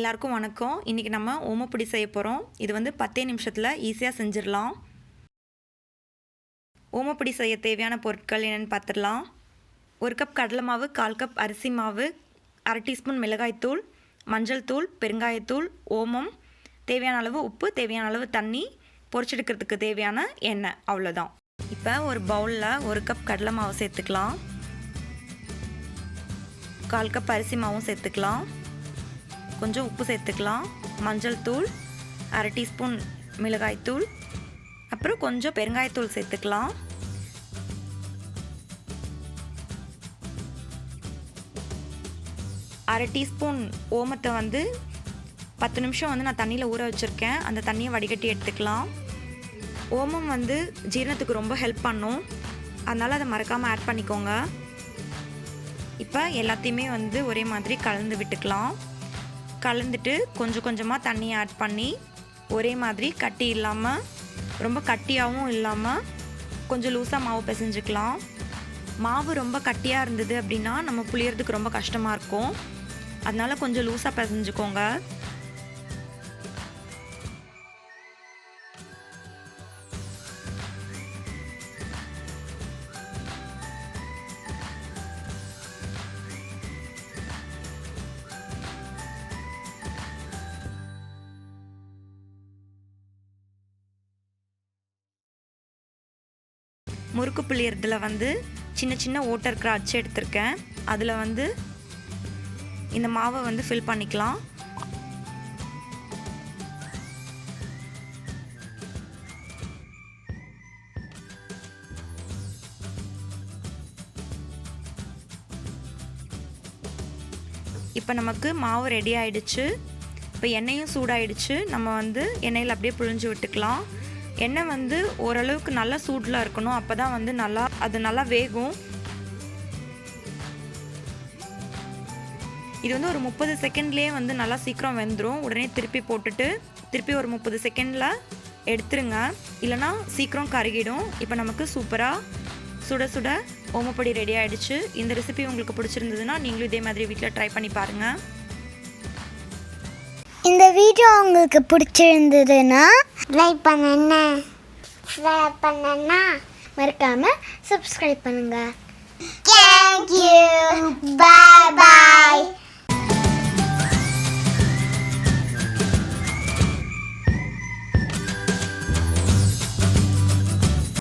எல்லாருக்கும் வணக்கம். இன்றைக்கி நம்ம ஓமப்பொடி செய்ய போகிறோம். இது வந்து 10 நிமிஷத்தில் ஈஸியாக செஞ்சிடலாம். ஓமப்பொடி செய்ய தேவையான பொருட்கள் என்னென்னு பார்த்துடலாம். 1 கப் கடலை மாவு, 1/4 கப் அரிசி மாவு, 1/2 டீஸ்பூன் மிளகாய்த்தூள், மஞ்சள் தூள், பெருங்காயத்தூள், ஓமம், தேவையான அளவு உப்பு, தேவையான அளவு தண்ணி, பொரிச்செடுக்கிறதுக்கு தேவையான எண்ணெய், அவ்வளோதான். இப்போ ஒரு பவுலில் 1 கப் கடலை மாவு சேர்த்துக்கலாம். 1/4 கப் அரிசி மாவும் சேர்த்துக்கலாம். கொஞ்சம் உப்பு சேர்த்துக்கலாம். மஞ்சள் தூள், 1/2 டீஸ்பூன் மிளகாய்த்தூள், அப்புறம் கொஞ்சம் பெருங்காயத்தூள் சேர்த்துக்கலாம். அரை டீஸ்பூன் ஓமத்தை வந்து 10 நிமிஷம் வந்து நான் தண்ணியில் ஊற வச்சுருக்கேன். அந்த தண்ணியை வடிகட்டி எடுத்துக்கலாம். ஓமம் வந்து ஜீரணத்துக்கு ரொம்ப ஹெல்ப் பண்ணும், அதனால் அதை மறக்காமல் ஆட் பண்ணிக்கோங்க. இப்போ எல்லாத்தையுமே வந்து ஒரே மாதிரி கலந்து விட்டுக்கலாம். கலந்துட்டு கொஞ்சம் கொஞ்சமாக தண்ணி ஆட் பண்ணி ஒரே மாதிரி கட்டி இல்லாமல், ரொம்ப கட்டியாகவும் இல்லாமல் கொஞ்சம் லூஸாக மாவு பிசைஞ்சுக்கலாம். மாவு ரொம்ப கட்டியாக இருந்தது அப்படின்னா நம்ம புளியறதுக்கு ரொம்ப கஷ்டமாக இருக்கும். அதனால் கொஞ்சம் லூஸாக பிசைஞ்சுக்கோங்க. முறுக்கு புளியறதுல வந்து சின்ன சின்ன ஓட்டை இருக்கிற அச்சு எடுத்திருக்கேன். அதில் வந்து இந்த மாவை வந்து ஃபில் பண்ணிக்கலாம். இப்போ நமக்கு மாவு ரெடி ஆயிடுச்சு. இப்போ எண்ணெயும் சூடாயிடுச்சு. நம்ம வந்து எண்ணெயில் அப்படியே புழிஞ்சு விட்டுக்கலாம். எண்ணெய் வந்து ஓரளவுக்கு நல்லா சூடில் இருக்கணும், அப்போ தான் வந்து அது நல்லா வேகும். இது வந்து ஒரு 30 செகண்ட்லேயே வந்து நல்லா சீக்கிரம் வெந்துடும். உடனே திருப்பி போட்டுட்டு திருப்பி ஒரு 30 செகண்டில் எடுத்துருங்க, இல்லைனா சீக்கிரம் கருகிடும். இப்போ நமக்கு சூப்பராக சுட சுட ஓமப்பொடி ரெடி ஆகிடுச்சு. இந்த ரெசிபி உங்களுக்கு பிடிச்சிருந்ததுன்னா நீங்களும் இதே மாதிரி வீட்டில் ட்ரை பண்ணி பாருங்கள். இந்த வீடியோ உங்களுக்கு பிடிச்சிருந்ததுன்னா லைக் பண்ணுங்க, ஷேர் பண்ணுங்க, மறக்காம சப்ஸ்கிரைப் பண்ணுங்க. Thank you. Bye bye.